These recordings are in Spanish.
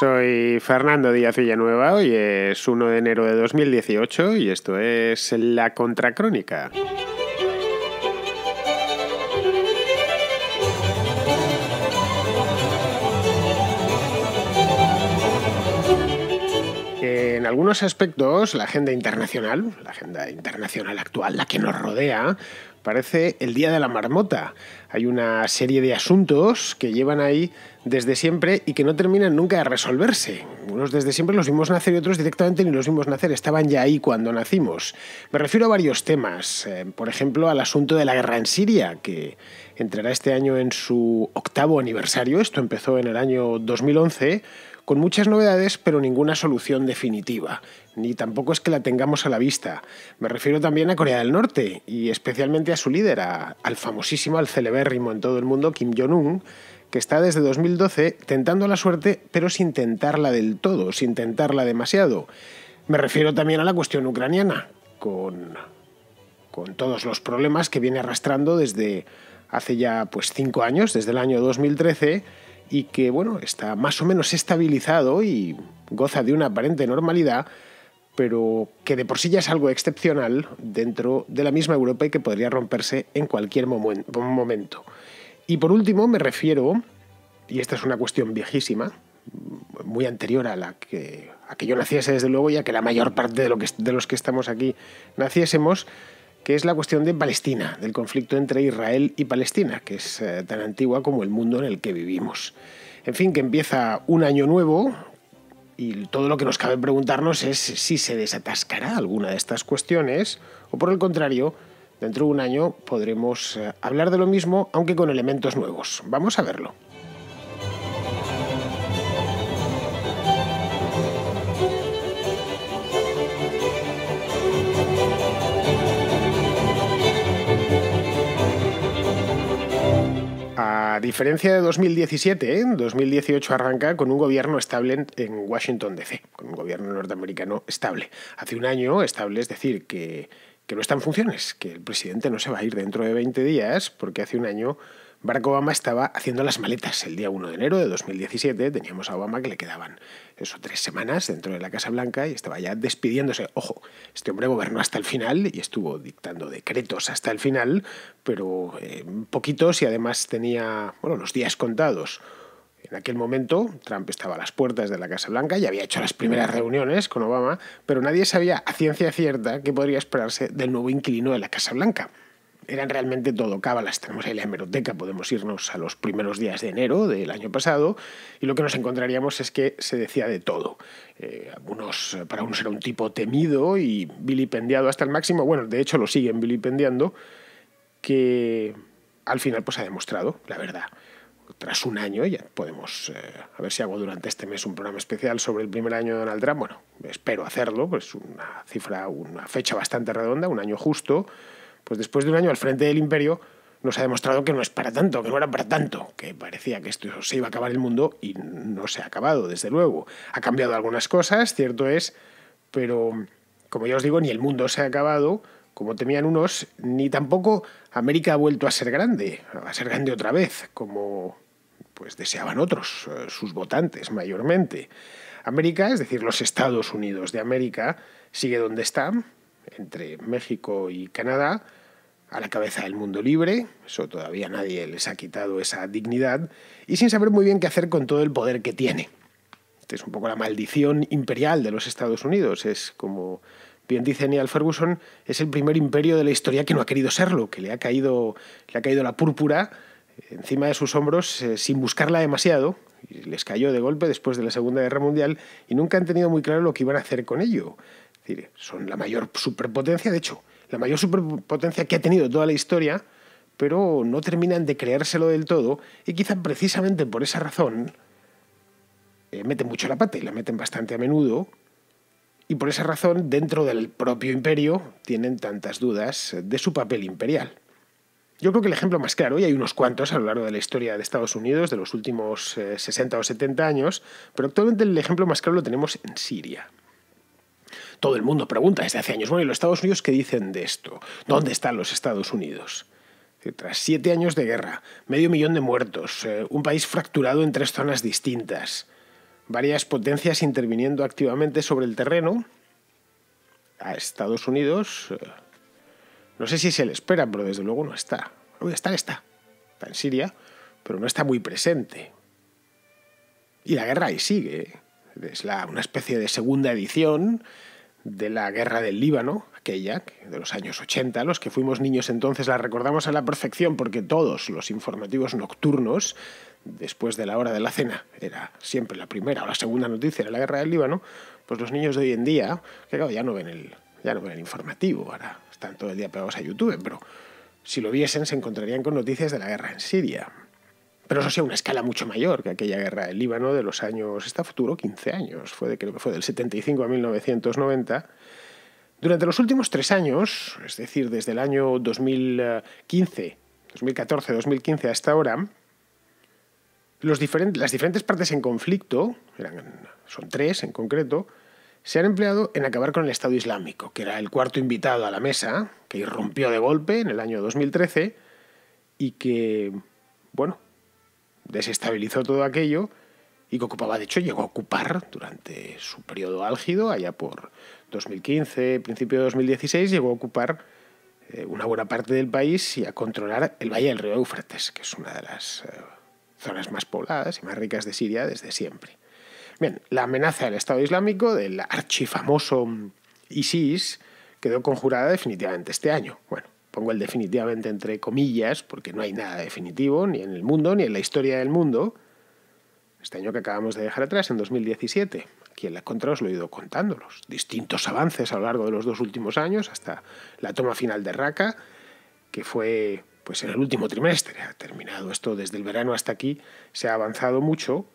Soy Fernando Díaz Villanueva, hoy es 1 de enero de 2018 y esto es La Contracrónica. En algunos aspectos, la agenda internacional actual, la que nos rodea, parece el día de la marmota. Hay una serie de asuntos que llevan ahí desde siempre y que no terminan nunca de resolverse. Unos desde siempre los vimos nacer y otros directamente ni los vimos nacer, estaban ya ahí cuando nacimos. Me refiero a varios temas, por ejemplo al asunto de la guerra en Siria, que entrará este año en su 8º aniversario. Esto empezó en el año 2011, con muchas novedades, pero ninguna solución definitiva. Ni tampoco es que la tengamos a la vista. Me refiero también a Corea del Norte, y especialmente a su líder, al famosísimo, al celebérrimo en todo el mundo, Kim Jong-un, que está desde 2012 tentando la suerte, pero sin tentarla del todo, sin tentarla demasiado. Me refiero también a la cuestión ucraniana, con todos los problemas que viene arrastrando desde hace ya 5 años, desde el año 2013, y que está más o menos estabilizado y goza de una aparente normalidad, pero que de por sí ya es algo excepcional dentro de la misma Europa y que podría romperse en cualquier momento. Y por último me refiero, y esta es una cuestión viejísima, muy anterior a que yo naciese desde luego y a que la mayor parte de los que estamos aquí naciésemos, que es la cuestión de Palestina, del conflicto entre Israel y Palestina, que es tan antigua como el mundo en el que vivimos. En fin, que empieza un año nuevo y todo lo que nos cabe preguntarnos es si se desatascará alguna de estas cuestiones o, por el contrario, dentro de un año podremos hablar de lo mismo, aunque con elementos nuevos. Vamos a verlo. A diferencia de 2017, 2018 arranca con un gobierno estable en Washington DC, con un gobierno norteamericano estable. Hace un año estable, es decir, que no está en funciones, que el presidente no se va a ir dentro de 20 días, porque hace un año Barack Obama estaba haciendo las maletas. El día 1 de enero de 2017 teníamos a Obama que le quedaban 3 semanas dentro de la Casa Blanca y estaba ya despidiéndose. Ojo, este hombre gobernó hasta el final y estuvo dictando decretos hasta el final, pero poquitos, y además tenía los días contados. En aquel momento Trump estaba a las puertas de la Casa Blanca y había hecho las primeras reuniones con Obama, pero nadie sabía a ciencia cierta qué podría esperarse del nuevo inquilino de la Casa Blanca. Eran realmente todo cábalas. Tenemos ahí la hemeroteca, podemos irnos a los primeros días de enero del año pasado y lo que nos encontraríamos es que se decía de todo. Para unos era un tipo temido y vilipendiado hasta el máximo, de hecho lo siguen vilipendiando, que al final ha demostrado la verdad. Tras un año, ya podemos, a ver si hago durante este mes un programa especial sobre el primer año de Donald Trump. Espero hacerlo, pues una fecha bastante redonda, un año justo. Pues después de un año al frente del imperio nos ha demostrado que no es para tanto, que no era para tanto, que parecía que esto se iba a acabar el mundo y no se ha acabado, desde luego. Ha cambiado algunas cosas, cierto es, pero como ya os digo, ni el mundo se ha acabado, como temían unos, ni tampoco América ha vuelto a ser grande otra vez, como deseaban otros, sus votantes mayormente. América, es decir, los Estados Unidos de América, sigue donde está, entre México y Canadá, a la cabeza del mundo libre. Eso todavía nadie les ha quitado esa dignidad, y sin saber muy bien qué hacer con todo el poder que tiene. Esta es un poco la maldición imperial de los Estados Unidos. Es, como bien dice Niall Ferguson, es el primer imperio de la historia que no ha querido serlo, que le ha caído la púrpura encima de sus hombros sin buscarla demasiado, y les cayó de golpe después de la Segunda Guerra Mundial, y nunca han tenido muy claro lo que iban a hacer con ello. Es decir, son la mayor superpotencia, de hecho, la mayor superpotencia que ha tenido toda la historia, pero no terminan de creérselo del todo, y quizá precisamente por esa razón meten mucho la pata, y la meten bastante a menudo, y por esa razón dentro del propio imperio tienen tantas dudas de su papel imperial. Yo creo que el ejemplo más claro, y hay unos cuantos a lo largo de la historia de Estados Unidos, de los últimos 60 o 70 años, pero actualmente el ejemplo más claro lo tenemos en Siria. Todo el mundo pregunta desde hace años, ¿y los Estados Unidos qué dicen de esto? ¿Dónde están los Estados Unidos? Tras 7 años de guerra, 500.000 de muertos, un país fracturado en 3 zonas distintas, varias potencias interviniendo activamente sobre el terreno. A Estados Unidos, no sé si se le espera, pero desde luego no está. Está en Siria, pero no está muy presente. Y la guerra ahí sigue. Es una especie de segunda edición de la guerra del Líbano, aquella de los años 80. Los que fuimos niños entonces la recordamos a la perfección porque todos los informativos nocturnos, después de la hora de la cena, era siempre la primera o la segunda noticia de la guerra del Líbano. Pues los niños de hoy en día, que claro, ya no ven el informativo, ahora están todo el día pegados a YouTube, pero si lo viesen se encontrarían con noticias de la guerra en Siria. Pero eso sí, a una escala mucho mayor que aquella guerra del Líbano de los años... Esta duró 15 años, creo que fue del 75 a 1990. Durante los últimos 3 años, es decir, desde el año 2014-2015 hasta ahora, las diferentes partes en conflicto, son 3 en concreto, se han empleado en acabar con el Estado Islámico, que era el cuarto invitado a la mesa, que irrumpió de golpe en el año 2013 y que, bueno, desestabilizó todo aquello y que ocupaba, de hecho, llegó a ocupar durante su periodo álgido, allá por 2015, principio de 2016, llegó a ocupar una buena parte del país y a controlar el valle del río Éufrates, que es una de las zonas más pobladas y más ricas de Siria desde siempre. Bien, la amenaza del Estado Islámico, del archifamoso ISIS, quedó conjurada definitivamente este año. Bueno, pongo el definitivamente entre comillas, porque no hay nada definitivo, ni en el mundo, ni en la historia del mundo. Este año que acabamos de dejar atrás, en 2017, aquí en La Contra os lo he ido contando, los distintos avances a lo largo de los 2 últimos años, hasta la toma final de Raqqa, que fue pues en el último trimestre. Ha terminado esto desde el verano hasta aquí, se ha avanzado mucho.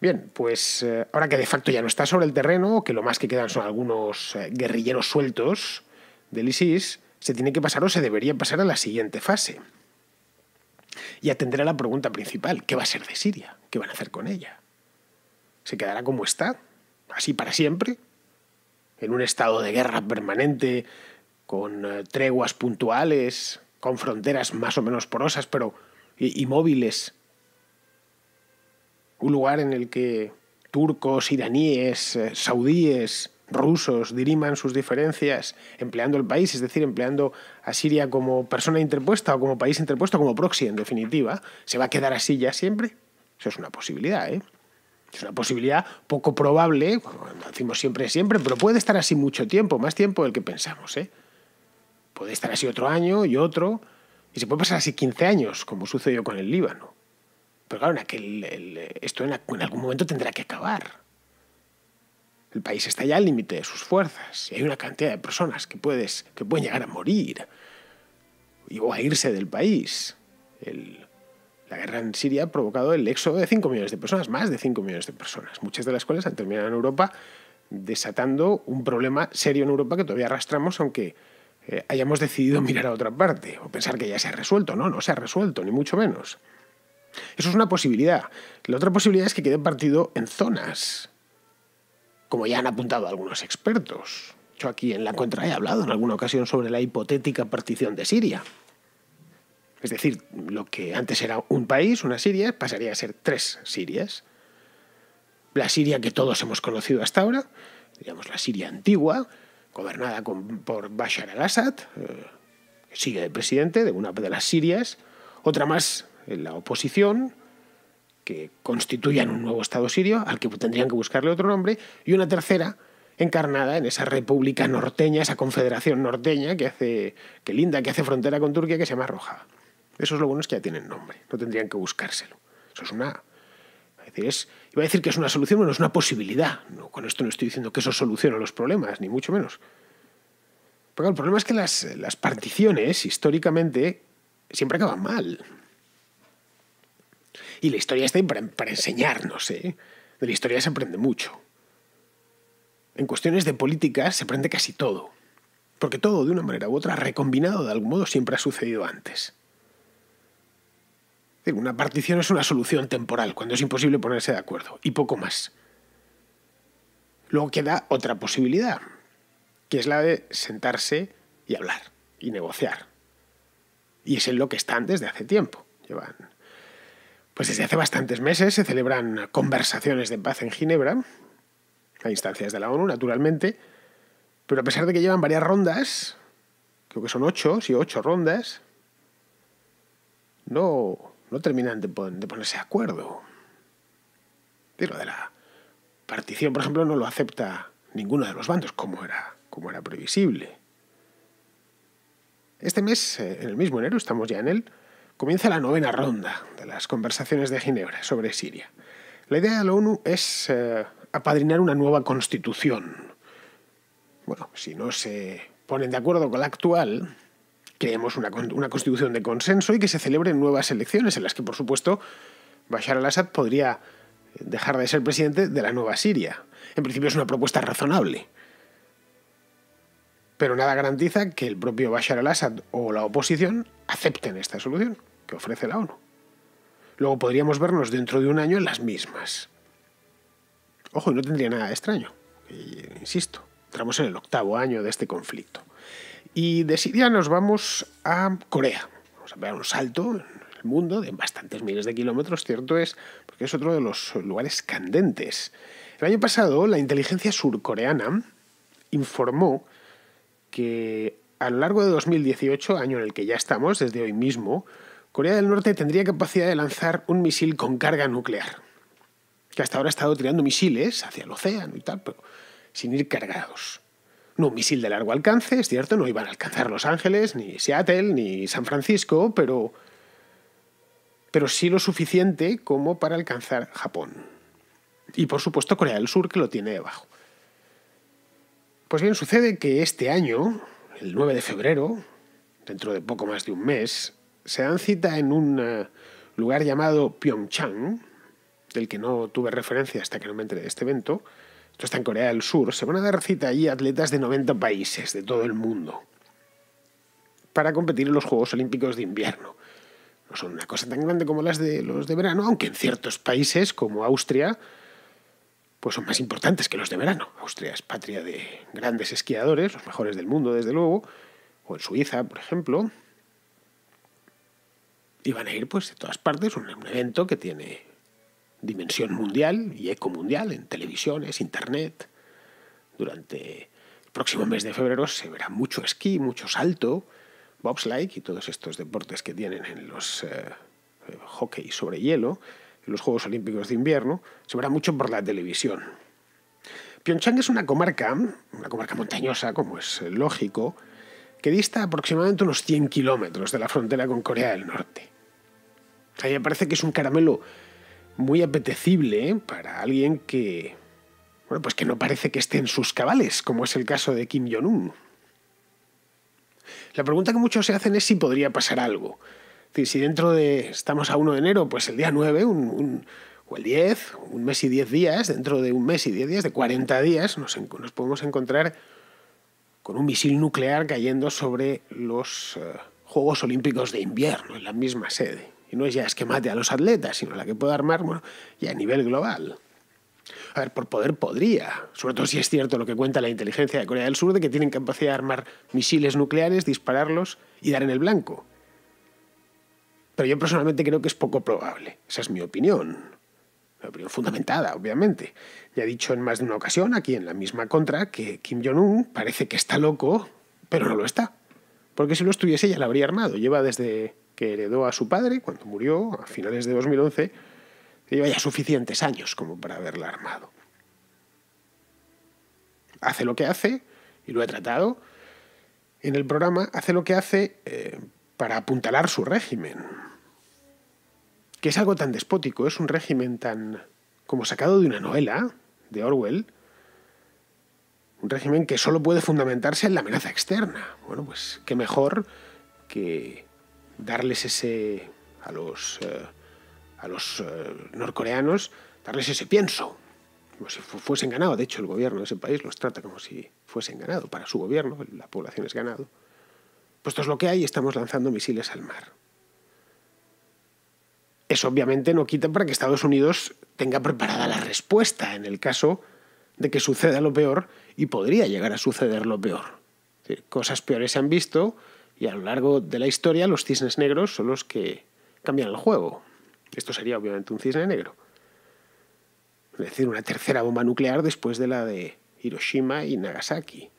Bien, pues ahora que de facto ya no está sobre el terreno, que lo más que quedan son algunos guerrilleros sueltos del ISIS, se tiene que pasar o se debería pasar a la siguiente fase. Y atender a la pregunta principal, ¿qué va a ser de Siria? ¿Qué van a hacer con ella? ¿Se quedará como está? ¿Así para siempre? ¿En un estado de guerra permanente, con treguas puntuales, con fronteras más o menos porosas, pero móviles? Un lugar en el que turcos, iraníes, saudíes, rusos diriman sus diferencias empleando el país, es decir, empleando a Siria como persona interpuesta o como país interpuesto, como proxy, en definitiva. ¿Se va a quedar así ya siempre? Eso es una posibilidad, ¿eh? Es una posibilidad poco probable, como decimos siempre, pero puede estar así mucho tiempo, más tiempo del que pensamos, ¿eh? Puede estar así otro año y otro, y se puede pasar así 15 años, como sucedió con el Líbano. Pero claro, esto en algún momento tendrá que acabar. El país está ya al límite de sus fuerzas y hay una cantidad de personas que pueden llegar a morir o a irse del país. La guerra en Siria ha provocado el éxodo de 5 millones de personas, más de 5 millones de personas, muchas de las cuales han terminado en Europa, desatando un problema serio en Europa que todavía arrastramos, aunque hayamos decidido mirar a otra parte o pensar que ya se ha resuelto. No se ha resuelto, ni mucho menos. Eso es una posibilidad. La otra posibilidad es que quede partido en zonas, como ya han apuntado algunos expertos. Yo aquí en La Contra he hablado en alguna ocasión sobre la hipotética partición de Siria. Es decir, lo que antes era un país, una Siria, pasaría a ser 3 Sirias. La Siria que todos hemos conocido hasta ahora, digamos la Siria antigua, gobernada por Bashar al-Assad, que sigue de presidente de una de las Sirias, otra más en la oposición, que constituyan un nuevo Estado sirio, al que tendrían que buscarle otro nombre, y una tercera encarnada en esa república norteña, esa confederación norteña que hace frontera con Turquía, que se llama Rojava. Eso es lo bueno, es que ya tienen nombre, no tendrían que buscárselo. Eso es una... iba a decir que es una solución, bueno, es una posibilidad. No, con esto no estoy diciendo que eso solucione los problemas, ni mucho menos. Pero el problema es que las particiones, históricamente, siempre acaban mal. Y la historia está ahí para enseñarnos, ¿eh? De la historia se aprende mucho. En cuestiones de política se aprende casi todo. Porque todo, de una manera u otra, recombinado de algún modo, siempre ha sucedido antes. Es decir, una partición es una solución temporal, cuando es imposible ponerse de acuerdo, y poco más. Luego queda otra posibilidad, que es la de sentarse y hablar, y negociar. Y es en lo que están desde hace tiempo. Llevan Pues desde hace bastantes meses se celebran conversaciones de paz en Ginebra, a instancias de la ONU, naturalmente, pero a pesar de que llevan varias rondas, creo que son 8 rondas, no terminan de ponerse de acuerdo. Y lo de la partición, por ejemplo, no lo acepta ninguno de los bandos, como era previsible. Este mes, en el mismo enero, estamos ya en él, comienza la 9ª ronda de las conversaciones de Ginebra sobre Siria. La idea de la ONU es apadrinar una nueva constitución. Bueno, si no se ponen de acuerdo con la actual, creemos una constitución de consenso y que se celebren nuevas elecciones en las que, por supuesto, Bashar al-Assad podría dejar de ser presidente de la nueva Siria. En principio es una propuesta razonable. Pero nada garantiza que el propio Bashar al-Assad o la oposición acepten esta solución que ofrece la ONU. Luego podríamos vernos dentro de un año en las mismas. Ojo, y no tendría nada de extraño. Insisto, entramos en el 8º año de este conflicto. Y de Siria nos vamos a Corea. Vamos a pegar un salto en el mundo de bastantes miles de kilómetros, cierto es, porque es otro de los lugares candentes. El año pasado, la inteligencia surcoreana informó que a lo largo de 2018, año en el que ya estamos, desde hoy mismo, Corea del Norte tendría capacidad de lanzar un misil con carga nuclear, que hasta ahora ha estado tirando misiles hacia el océano y tal, pero sin ir cargados. No un misil de largo alcance, es cierto, no iban a alcanzar Los Ángeles, ni Seattle, ni San Francisco, pero sí lo suficiente como para alcanzar Japón. Y por supuesto Corea del Sur, que lo tiene debajo. Pues bien, sucede que este año, el 9 de febrero, dentro de poco más de un mes, se dan cita en un lugar llamado Pyeongchang, del que no tuve referencia hasta que no me enteré de este evento. Esto está en Corea del Sur. Se van a dar cita allí atletas de 90 países, de todo el mundo, para competir en los Juegos Olímpicos de Invierno. No son una cosa tan grande como los de verano, aunque en ciertos países, como Austria, pues son más importantes que los de verano. Austria es patria de grandes esquiadores, los mejores del mundo, desde luego, o en Suiza, por ejemplo. Y van a ir pues de todas partes, un evento que tiene dimensión mundial y eco mundial en televisiones, internet. Durante el próximo mes de febrero se verá mucho esquí, mucho salto, bobsleigh y todos estos deportes que tienen en los hockey sobre hielo, en los Juegos Olímpicos de Invierno. Se verá mucho por la televisión. Pyeongchang es una comarca montañosa, como es lógico, que dista aproximadamente unos 100 kilómetros de la frontera con Corea del Norte. A mí me parece que es un caramelo muy apetecible para alguien que no parece que esté en sus cabales, como es el caso de Kim Jong-un. La pregunta que muchos se hacen es si podría pasar algo. Es decir, si estamos a 1 de enero, pues el día 9 o el 10, un mes y 10 días, dentro de un mes y 10 días, de 40 días, nos podemos encontrar con un misil nuclear cayendo sobre los Juegos Olímpicos de Invierno, en la misma sede. Y no es ya que mate a los atletas, sino la que pueda armar, ya a nivel global. A ver, por poder podría, sobre todo si es cierto lo que cuenta la inteligencia de Corea del Sur, de que tienen capacidad de armar misiles nucleares, dispararlos y dar en el blanco. Pero yo personalmente creo que es poco probable. Esa es mi opinión. Una opinión fundamentada, obviamente. Ya he dicho en más de una ocasión, aquí en la misma contra, que Kim Jong-un parece que está loco, pero no lo está. Porque si lo estuviese ya lo habría armado. Lleva desde que heredó a su padre, cuando murió a finales de 2011, lleva ya suficientes años como para haberla armado. Hace lo que hace, y lo he tratado en el programa, hace lo que hace para apuntalar su régimen, que es algo tan despótico, es un régimen tan como sacado de una novela de Orwell, un régimen que solo puede fundamentarse en la amenaza externa. Bueno, pues qué mejor que darles a los norcoreanos, darles ese pienso, como si fuesen ganado. De hecho, el gobierno de ese país los trata como si fuesen ganado. Para su gobierno, la población es ganado. Pues esto es lo que hay y estamos lanzando misiles al mar. Eso obviamente no quita para que Estados Unidos tenga preparada la respuesta en el caso de que suceda lo peor, y podría llegar a suceder lo peor. Cosas peores se han visto y a lo largo de la historia los cisnes negros son los que cambian el juego. Esto sería obviamente un cisne negro. Es decir, una tercera bomba nuclear después de la de Hiroshima y Nagasaki.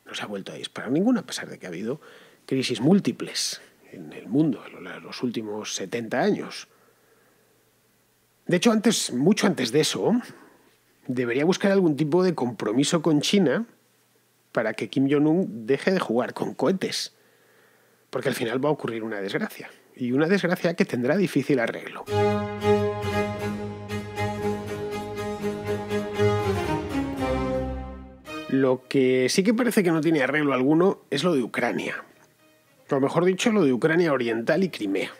No se ha vuelto a disparar ninguna, a pesar de que ha habido crisis múltiples en el mundo en los últimos 70 años. De hecho, mucho antes de eso, debería buscar algún tipo de compromiso con China para que Kim Jong-un deje de jugar con cohetes. Porque al final va a ocurrir una desgracia. Y una desgracia que tendrá difícil arreglo. Lo que sí que parece que no tiene arreglo alguno es lo de Ucrania. O mejor dicho, lo de Ucrania Oriental y Crimea.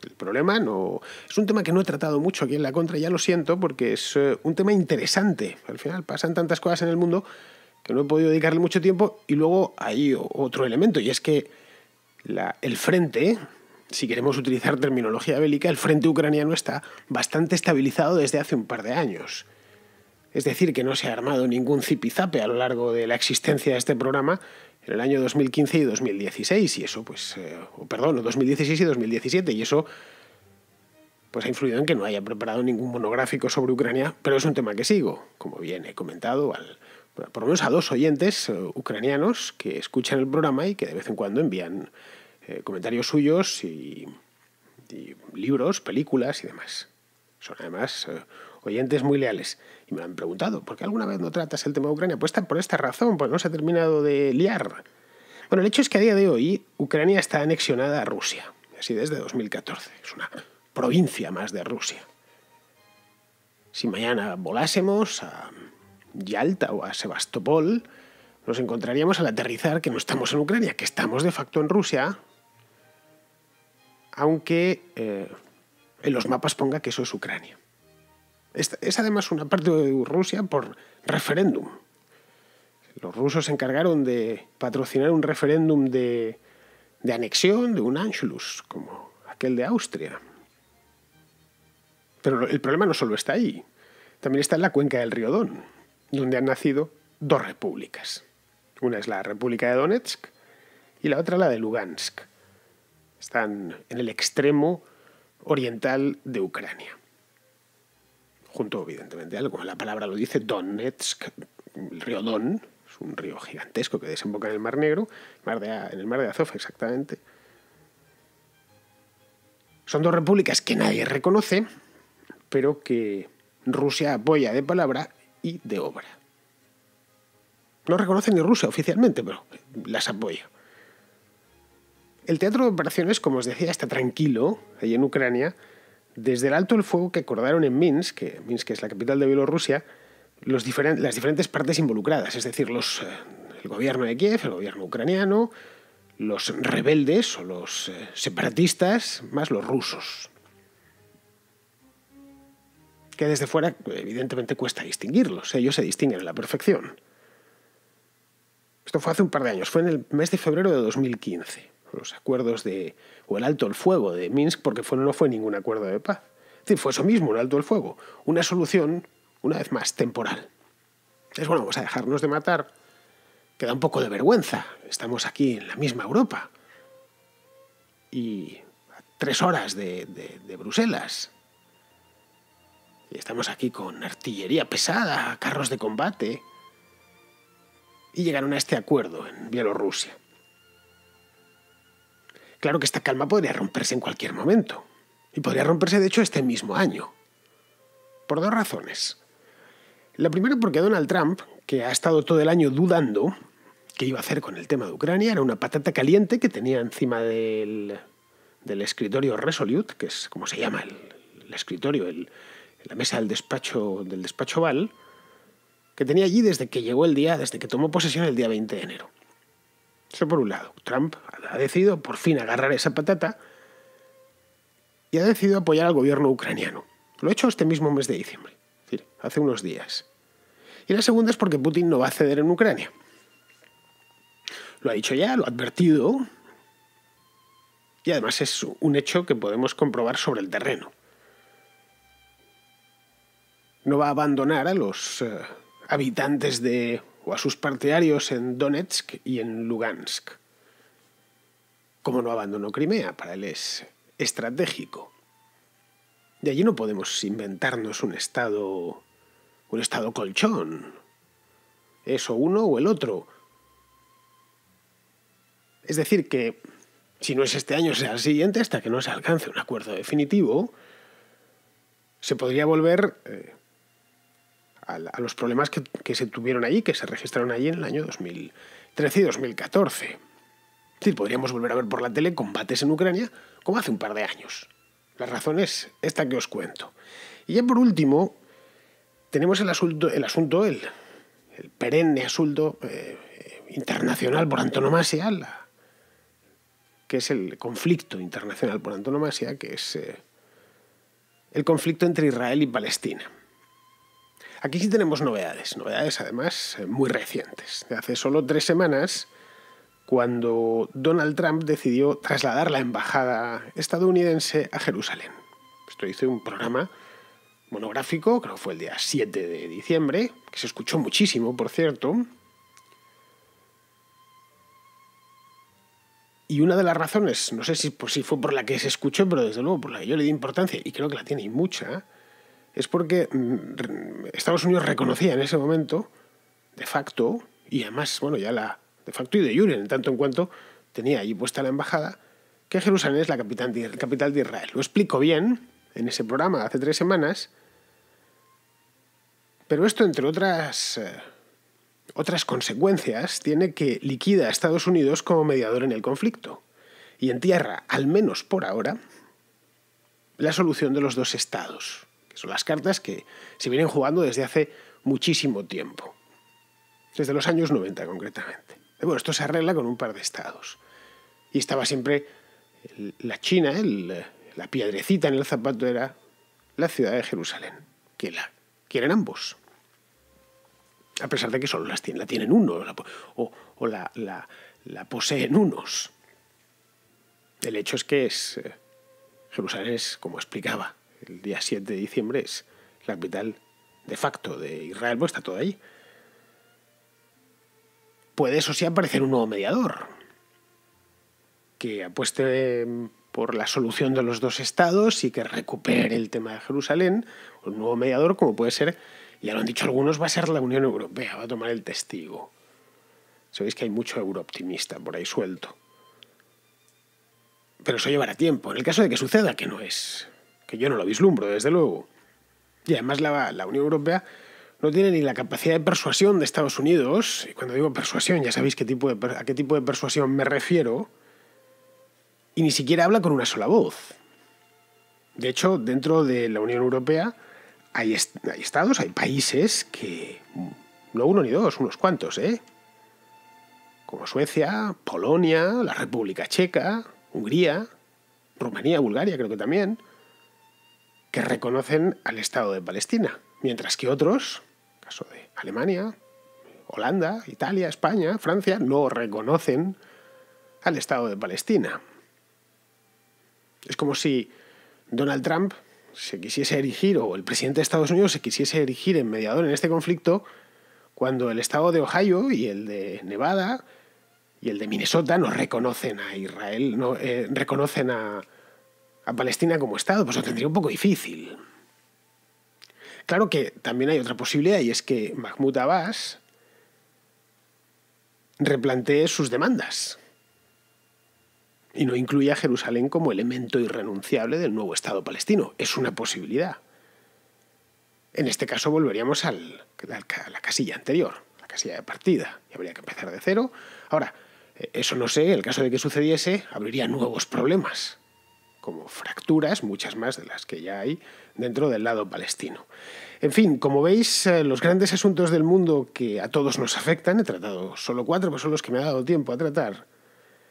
El problema no es un tema que no he tratado mucho aquí en La Contra, ya lo siento, porque es un tema interesante. Al final pasan tantas cosas en el mundo que no he podido dedicarle mucho tiempo. Y luego hay otro elemento, y es que el frente, si queremos utilizar terminología bélica, el frente ucraniano está bastante estabilizado desde hace un par de años. Es decir, que no se ha armado ningún zipizape a lo largo de la existencia de este programa en el año 2015 y 2016, y eso, 2016 y 2017, y eso pues ha influido en que no haya preparado ningún monográfico sobre Ucrania, pero es un tema que sigo, como bien he comentado, por lo menos a 2 oyentes ucranianos que escuchan el programa y que de vez en cuando envían comentarios suyos y libros, películas y demás. Son además oyentes muy leales. Y me han preguntado, ¿por qué alguna vez no tratas el tema de Ucrania? Pues por esta razón, pues no se ha terminado de liar. Bueno, el hecho es que a día de hoy Ucrania está anexionada a Rusia, así desde 2014. Es una provincia más de Rusia. Si mañana volásemos a Yalta o a Sebastopol, nos encontraríamos al aterrizar que no estamos en Ucrania, que estamos de facto en Rusia, aunque en los mapas ponga que eso es Ucrania. Es además una parte de Rusia por referéndum. Los rusos se encargaron de patrocinar un referéndum de anexión de un Anschluss, como aquel de Austria. Pero el problema no solo está ahí. También está en la cuenca del río Don, donde han nacido 2 repúblicas. Una es la República de Donetsk y la otra la de Lugansk. Están en el extremo oriental de Ucrania. Junto, evidentemente, como la palabra lo dice, Donetsk, el río Don, es un río gigantesco que desemboca en el Mar Negro, en el Mar de Azov exactamente. Son 2 repúblicas que nadie reconoce, pero que Rusia apoya de palabra y de obra. No reconoce ni Rusia oficialmente, pero las apoya. El teatro de operaciones, como os decía, está tranquilo ahí en Ucrania. Desde el alto el fuego que acordaron en Minsk, que Minsk es la capital de Bielorrusia, las diferentes partes involucradas, es decir, el gobierno de Kiev, el gobierno ucraniano, los rebeldes o los separatistas, más los rusos. Que desde fuera, evidentemente, cuesta distinguirlos. Ellos se distinguen a la perfección. Esto fue hace un par de años, fue en el mes de febrero de 2015. Los acuerdos o el alto el fuego de Minsk, porque no fue ningún acuerdo de paz. Es decir, fue eso mismo, un alto el fuego. Una solución, una vez más, temporal. Es bueno, vamos a dejarnos de matar, que da un poco de vergüenza. Estamos aquí en la misma Europa. Y a 3 horas de Bruselas. Y estamos aquí con artillería pesada, carros de combate. Y llegaron a este acuerdo en Bielorrusia. Claro que esta calma podría romperse en cualquier momento. Y podría romperse, de hecho, este mismo año. Por 2 razones. La primera porque Donald Trump, que ha estado todo el año dudando qué iba a hacer con el tema de Ucrania, era una patata caliente que tenía encima del escritorio Resolute, que es como se llama el escritorio, la mesa del despacho Oval, que tenía allí desde que tomó posesión el día 20 de enero. Eso por un lado. Trump ha decidido por fin agarrar esa patata y ha decidido apoyar al gobierno ucraniano. Lo ha hecho este mismo mes de diciembre, es decir, hace unos días. Y la segunda es porque Putin no va a ceder en Ucrania. Lo ha dicho ya, lo ha advertido, y además es un hecho que podemos comprobar sobre el terreno. No va a abandonar a los habitantes o a sus partidarios en Donetsk y en Lugansk. Como no abandonó Crimea, para él es estratégico. Y allí no podemos inventarnos un estado colchón. Eso uno o el otro. Es decir, que si no es este año, será el siguiente, hasta que no se alcance un acuerdo definitivo, se podría volver a los problemas que se tuvieron allí, que se registraron allí en el año 2013 y 2014. Es decir, podríamos volver a ver por la tele combates en Ucrania como hace un par de años. La razón es esta que os cuento. Y ya por último, tenemos el perenne asunto internacional por antonomasia, que es el conflicto internacional por antonomasia, que es el conflicto entre Israel y Palestina. Aquí sí tenemos novedades además muy recientes. De hace solo 3 semanas, cuando Donald Trump decidió trasladar la embajada estadounidense a Jerusalén. Esto hice un programa monográfico, creo que fue el día 7 de diciembre, que se escuchó muchísimo, por cierto. Y una de las razones, no sé si fue por la que se escuchó, pero desde luego por la que yo le di importancia, y creo que la tiene y mucha, es porque Estados Unidos reconocía en ese momento, de facto, y además, bueno, ya de facto y de jure, en tanto en cuanto tenía allí puesta la embajada, que Jerusalén es la capital de Israel. Lo explico bien en ese programa hace 3 semanas, pero esto, entre otras consecuencias, tiene que liquida a Estados Unidos como mediador en el conflicto y entierra, al menos por ahora, la solución de los 2 estados, que son las cartas que se vienen jugando desde hace muchísimo tiempo, desde los años 90 concretamente. Bueno, esto se arregla con un par de estados. Y estaba siempre la China, la piedrecita en el zapato era la ciudad de Jerusalén, que la quieren ambos. A pesar de que solo la tienen uno, o la poseen unos. El hecho es que Jerusalén es, como explicaba, el día 7 de diciembre es la capital de facto de Israel, pues está todo ahí. Puede, eso sí, aparecer un nuevo mediador que apueste por la solución de los 2 estados y que recupere el tema de Jerusalén. Un nuevo mediador, como puede ser, ya lo han dicho algunos, va a ser la Unión Europea, va a tomar el testigo. Sabéis que hay mucho eurooptimista por ahí suelto. Pero eso llevará tiempo. En el caso de que suceda, que no es, que yo no lo vislumbro, desde luego. Y además la Unión Europea no tiene ni la capacidad de persuasión de Estados Unidos. Y cuando digo persuasión, ya sabéis a qué tipo de persuasión me refiero. Y ni siquiera habla con una sola voz. De hecho, dentro de la Unión Europea hay estados, hay países que, no uno ni dos, unos cuantos, como Suecia, Polonia, la República Checa, Hungría, Rumanía, Bulgaria, creo que también, que reconocen al Estado de Palestina, mientras que otros, caso de Alemania, Holanda, Italia, España, Francia, no reconocen al Estado de Palestina. Es como si Donald Trump se quisiese erigir, o el presidente de Estados Unidos se quisiese erigir en mediador en este conflicto, cuando el estado de Ohio y el de Nevada y el de Minnesota no reconocen a Israel, no reconocen a Palestina como Estado. Pues lo tendría un poco difícil. Claro que también hay otra posibilidad, y es que Mahmoud Abbas replantee sus demandas y no incluya a Jerusalén como elemento irrenunciable del nuevo Estado palestino. Es una posibilidad. En este caso volveríamos a la casilla anterior, la casilla de partida, y habría que empezar de cero. Ahora, eso no sé, en el caso de que sucediese, abriría nuevos problemas, como fracturas, muchas más de las que ya hay dentro del lado palestino. En fin, como veis, los grandes asuntos del mundo que a todos nos afectan, he tratado solo 4, pero son los que me ha dado tiempo a tratar,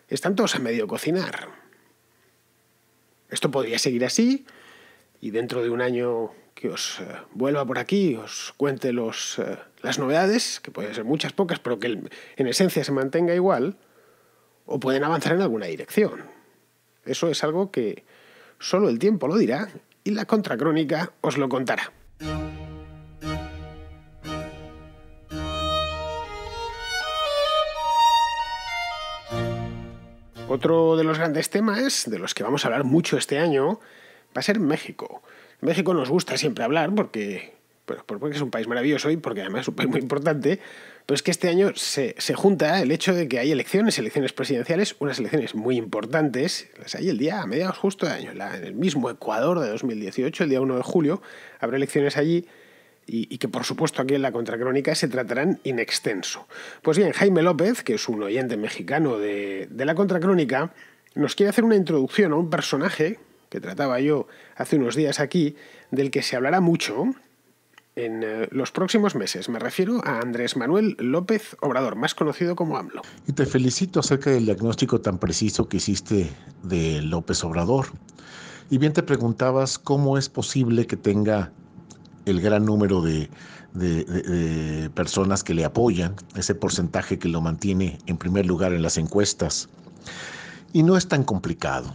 están todos a medio cocinar. Esto podría seguir así, y dentro de un año que os vuelva por aquí, os cuente las novedades, que pueden ser muchas, pocas, pero que en esencia se mantenga igual, o pueden avanzar en alguna dirección. Eso es algo que solo el tiempo lo dirá y la contracrónica os lo contará. Otro de los grandes temas de los que vamos a hablar mucho este año va a ser México. En México nos gusta siempre hablar porque es un país maravilloso y porque además es un país muy importante, pero es que este año se junta el hecho de que hay elecciones presidenciales, unas elecciones muy importantes, las hay el día a mediados justo de año, en el mismo Ecuador de 2018, el día 1 de julio, habrá elecciones allí y que por supuesto aquí en la Contracrónica se tratarán in extenso. Pues bien, Jaime López, que es un oyente mexicano de la Contracrónica, nos quiere hacer una introducción a un personaje que trataba yo hace unos días aquí, del que se hablará mucho en los próximos meses. Me refiero a Andrés Manuel López Obrador, más conocido como AMLO. Y te felicito acerca del diagnóstico tan preciso que hiciste de López Obrador. Y bien te preguntabas cómo es posible que tenga el gran número de personas que le apoyan, ese porcentaje que lo mantiene en primer lugar en las encuestas. Y no es tan complicado.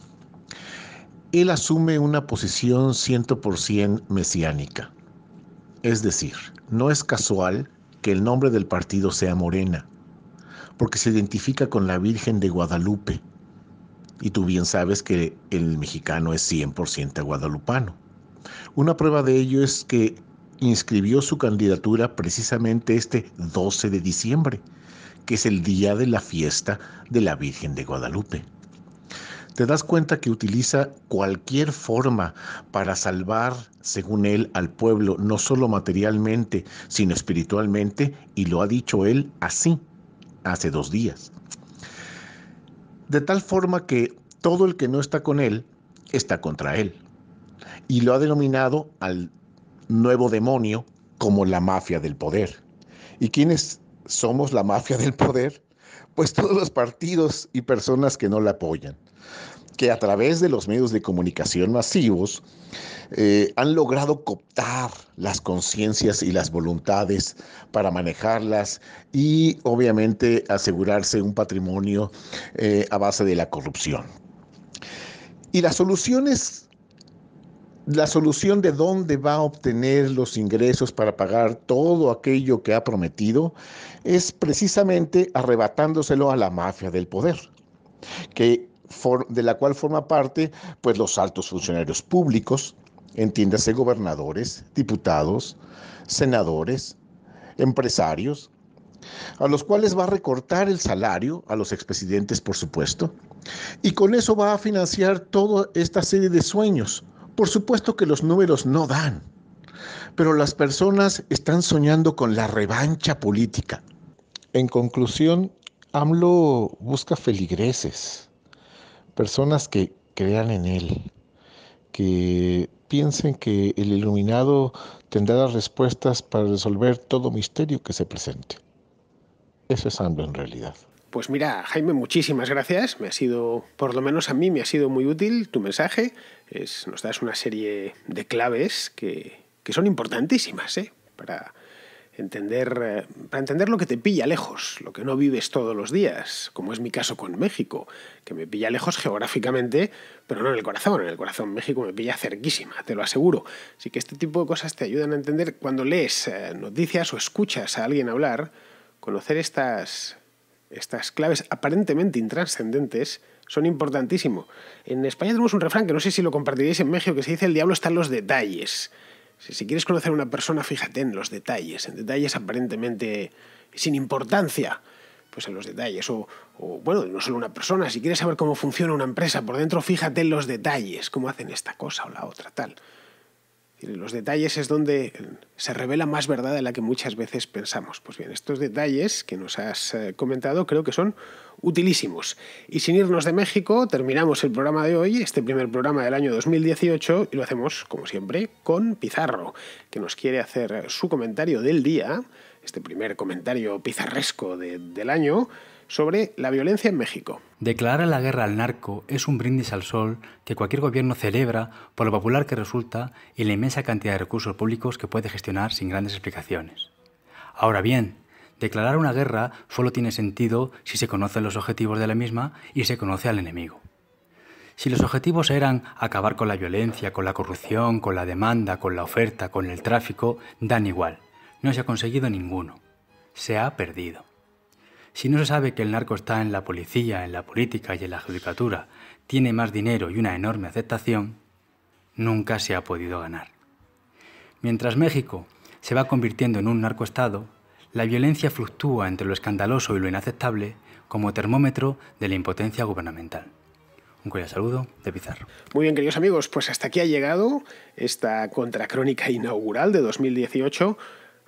Él asume una posición 100% mesiánica. Es decir, no es casual que el nombre del partido sea Morena, porque se identifica con la Virgen de Guadalupe. Y tú bien sabes que el mexicano es 100% guadalupano. Una prueba de ello es que inscribió su candidatura precisamente este 12 de diciembre, que es el día de la fiesta de la Virgen de Guadalupe. Te das cuenta que utiliza cualquier forma para salvar, según él, al pueblo, no solo materialmente, sino espiritualmente, y lo ha dicho él así, hace 2 días. De tal forma que todo el que no está con él, está contra él. Y lo ha denominado al nuevo demonio como la mafia del poder. ¿Y quiénes somos la mafia del poder? Pues todos los partidos y personas que no la apoyan, que a través de los medios de comunicación masivos han logrado cooptar las conciencias y las voluntades para manejarlas y obviamente asegurarse un patrimonio a base de la corrupción. Y la solución de dónde va a obtener los ingresos para pagar todo aquello que ha prometido es precisamente arrebatándoselo a la mafia del poder, de la cual forma parte pues los altos funcionarios públicos, entiéndase gobernadores, diputados, senadores, empresarios, a los cuales va a recortar el salario, a los expresidentes por supuesto, y con eso va a financiar toda esta serie de sueños. Por supuesto que los números no dan, pero las personas están soñando con la revancha política. En conclusión, AMLO busca feligreses, personas que crean en él, que piensen que el iluminado tendrá las respuestas para resolver todo misterio que se presente. Eso es AMLO en realidad. Pues mira, Jaime, muchísimas gracias. Por lo menos a mí me ha sido muy útil tu mensaje. Nos das una serie de claves que son importantísimas para entender lo que te pilla lejos, lo que no vives todos los días, como es mi caso con México, que me pilla lejos geográficamente, pero no en el corazón. En el corazón México me pilla cerquísima, te lo aseguro. Así que este tipo de cosas te ayudan a entender cuando lees noticias o escuchas a alguien hablar, conocer estas claves aparentemente intrascendentes son importantísimos. En España tenemos un refrán que no sé si lo compartiréis en México, que se dice: el diablo está en los detalles. Si quieres conocer a una persona, fíjate en los detalles, en detalles aparentemente sin importancia, pues en los detalles. O bueno, no solo una persona, si quieres saber cómo funciona una empresa por dentro, fíjate en los detalles, cómo hacen esta cosa o la otra, tal. Y los detalles es donde se revela más verdad de la que muchas veces pensamos. Pues bien, estos detalles que nos has comentado creo que son utilísimos. Y sin irnos de México, terminamos el programa de hoy, este primer programa del año 2018, y lo hacemos, como siempre, con Pizarro, que nos quiere hacer su comentario del día, este primer comentario pizarresco del año, sobre la violencia en México. Declarar la guerra al narco es un brindis al sol que cualquier gobierno celebra por lo popular que resulta y la inmensa cantidad de recursos públicos que puede gestionar sin grandes explicaciones. Ahora bien, declarar una guerra solo tiene sentido si se conocen los objetivos de la misma y se conoce al enemigo. Si los objetivos eran acabar con la violencia, con la corrupción, con la demanda, con la oferta, con el tráfico, dan igual. No se ha conseguido ninguno. Se ha perdido. Si no se sabe que el narco está en la policía, en la política y en la judicatura, tiene más dinero y una enorme aceptación, nunca se ha podido ganar. Mientras México se va convirtiendo en un narcoestado, la violencia fluctúa entre lo escandaloso y lo inaceptable como termómetro de la impotencia gubernamental. Un cordial saludo de Pizarro. Muy bien, queridos amigos, pues hasta aquí ha llegado esta contracrónica inaugural de 2018.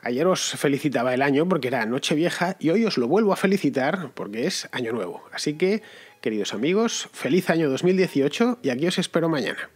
Ayer os felicitaba el año porque era Nochevieja y hoy os lo vuelvo a felicitar porque es Año Nuevo. Así que, queridos amigos, feliz año 2018 y aquí os espero mañana.